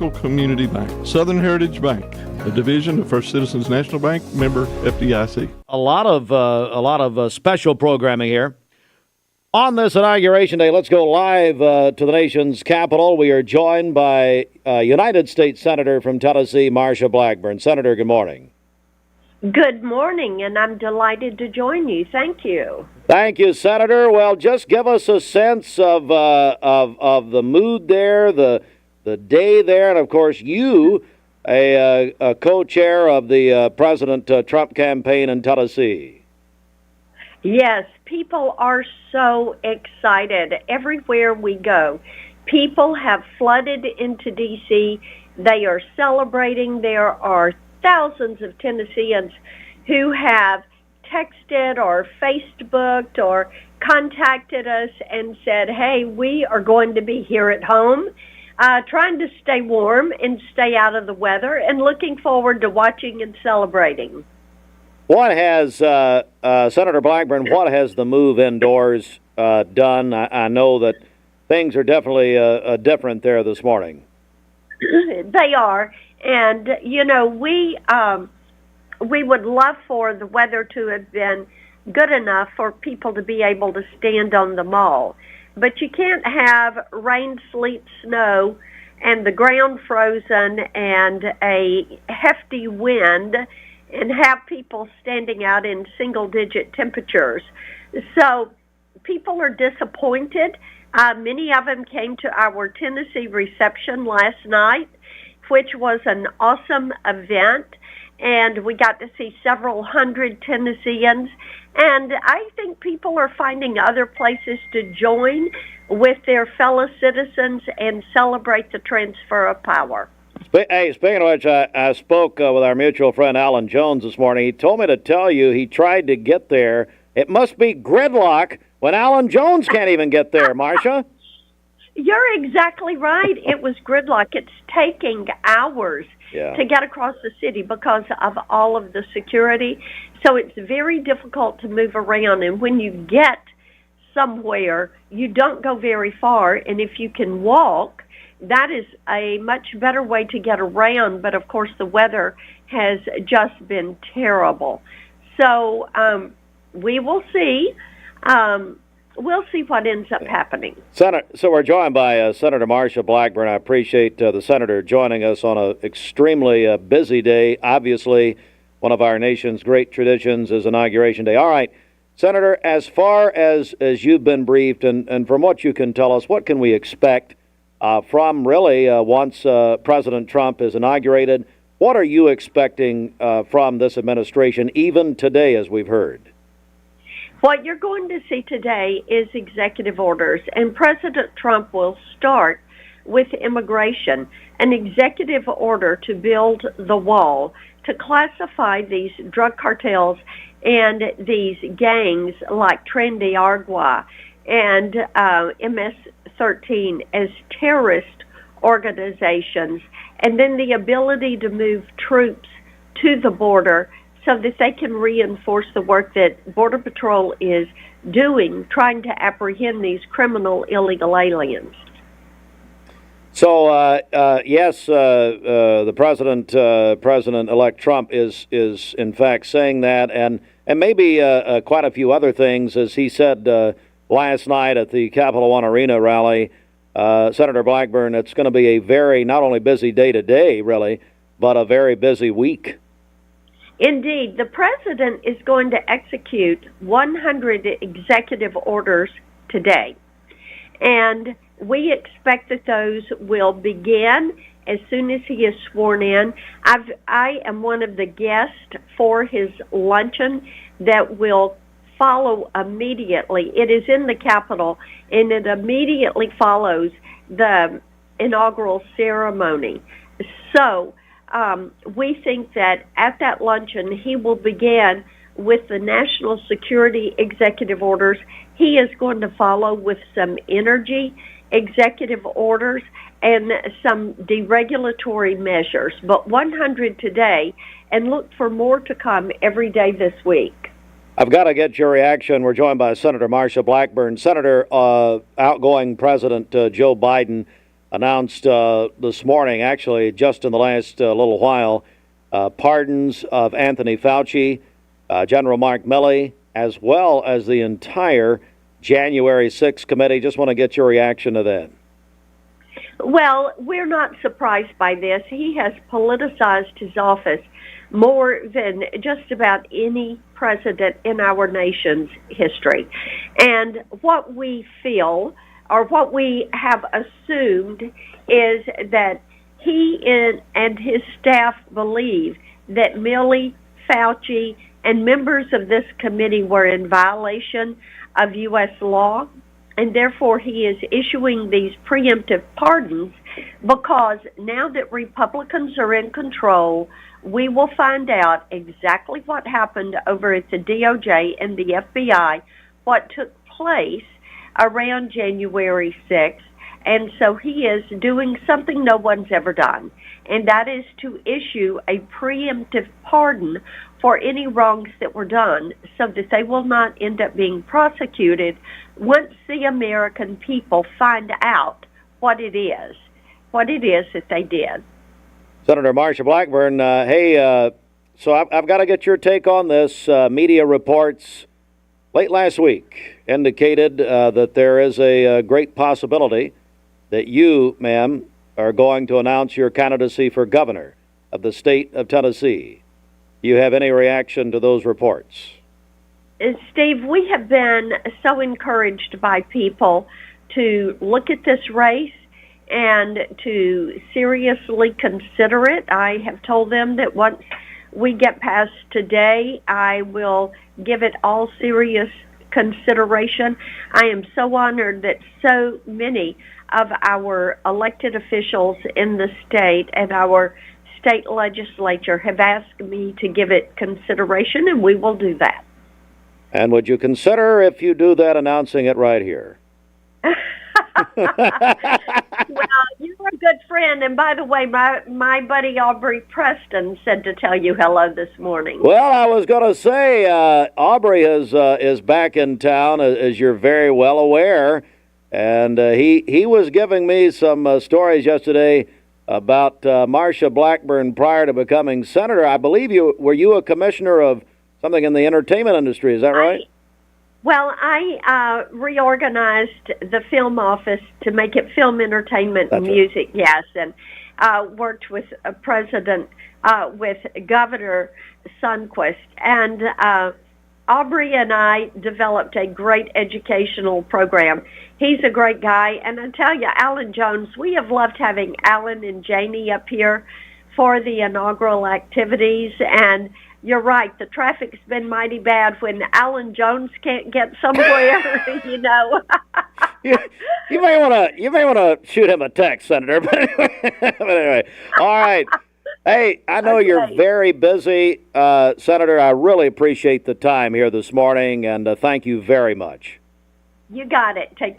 local community bank. Southern Heritage Bank, a division of First Citizens National Bank, member FDIC. A lot of special programming here. On this Inauguration Day, let's go live to the nation's capital. We are joined by United States Senator from Tennessee, Marsha Blackburn. Senator, good morning. Good morning, and I'm delighted to join you. Thank you. Thank you, Senator. Well, just give us a sense of the mood there, the day there, and of course you, a co-chair of the President Trump campaign in Tennessee. Yes, people are so excited everywhere we go. People have flooded into D.C. They are celebrating. There are thousands of Tennesseans who have texted or Facebooked or contacted us and said, hey, we are going to be here at home, trying to stay warm and stay out of the weather and looking forward to watching and celebrating. What has, Senator Blackburn, what has the move indoors done? I know that things are definitely different there this morning. They are. And, you know, we would love for the weather to have been good enough for people to be able to stand on the mall. But you can't have rain, sleet, snow, and the ground frozen and a hefty wind and have people standing out in single-digit temperatures. So people are disappointed. Many of them came to our Tennessee reception last night, which was an awesome event, and we got to see several hundred Tennesseans. And I think people are finding other places to join with their fellow citizens and celebrate the transfer of power. Hey, speaking of which, I spoke with our mutual friend Alan Jones this morning. He told me to tell you he tried to get there. It must be gridlock when Alan Jones can't even get there, Marsha. You're exactly right. It was gridlock. It's taking hours to get across the city because of all of the security. So it's very difficult to move around. And when you get somewhere, you don't go very far. And if you can walk, that is a much better way to get around. But, of course, the weather has just been terrible. So we will see. We'll see what ends up happening. Senator, so we're joined by Senator Marsha Blackburn. I appreciate the senator joining us on an extremely busy day. Obviously, one of our nation's great traditions is Inauguration Day. All right, Senator, as far as you've been briefed and from what you can tell us, what can we expect from really once President Trump is inaugurated? What are you expecting from this administration, even today, as we've heard? What you're going to see today is executive orders, and President Trump will start with immigration, an executive order to build the wall, to classify these drug cartels and these gangs like Tren de Aragua and MS-13 as terrorist organizations, and then the ability to move troops to the border so that they can reinforce the work that Border Patrol is doing, trying to apprehend these criminal illegal aliens. So, yes, the President-elect Trump is in fact saying that, and maybe quite a few other things, as he said last night at the Capital One Arena rally. Senator Blackburn, it's going to be a very, not only busy day today, really, but a very busy week. Indeed, the president is going to execute 100 executive orders today. And we expect that those will begin as soon as he is sworn in. I am one of the guests for his luncheon that will follow immediately. It is in the Capitol, and it immediately follows the inaugural ceremony. So we think that at that luncheon, he will begin with the national security executive orders. He is going to follow with some energy executive orders and some deregulatory measures. But 100 today, and look for more to come every day this week. I've got to get your reaction. We're joined by Senator Marsha Blackburn. Senator, outgoing President Joe Biden announced this morning, actually just in the last little while, pardons of Anthony Fauci, General Mark Milley, as well as the entire January 6th committee. Just want to get your reaction to that. Well, we're not surprised by this. He has politicized his office more than just about any president in our nation's history. And what we feel, or what we have assumed, is that he and his staff believe that Milley, Fauci, and members of this committee were in violation of U.S. law, and therefore he is issuing these preemptive pardons because now that Republicans are in control, we will find out exactly what happened over at the DOJ and the FBI, what took place around January 6th. And so he is doing something no one's ever done, and that is to issue a preemptive pardon for any wrongs that were done so that they will not end up being prosecuted once the American people find out what it is that they did. Senator Marsha Blackburn, so I've got to get your take on this. Media reports late last week indicated that there is a great possibility that you, ma'am, are going to announce your candidacy for governor of the state of Tennessee. Do you have any reaction to those reports? Steve, we have been so encouraged by people to look at this race and to seriously consider it. I have told them that once we get past today, I will give it all serious consideration. I am so honored that so many of our elected officials in the state and our state legislature have asked me to give it consideration, and we will do that. And would you consider, if you do that, announcing it right here? Well, you're a good friend, and by the way, my buddy Aubrey Preston said to tell you hello this morning. Well, I was going to say, Aubrey is back in town, as you're very well aware, and he was giving me some stories yesterday about Marsha Blackburn prior to becoming senator. I believe were you a commissioner of something in the entertainment industry, is that right? I reorganized the film office to make it film, entertainment, and music, yes, and worked with with Governor Sundquist. And Aubrey and I developed a great educational program. He's a great guy, and I tell you, Alan Jones, we have loved having Alan and Janie up here for the inaugural activities, and you're right, the traffic's been mighty bad when Alan Jones can't get somewhere, you know. You may want to shoot him a text, Senator. But anyway, all right. Hey, I know you're very busy, Senator. I really appreciate the time here this morning, and thank you very much. You got it. Take care.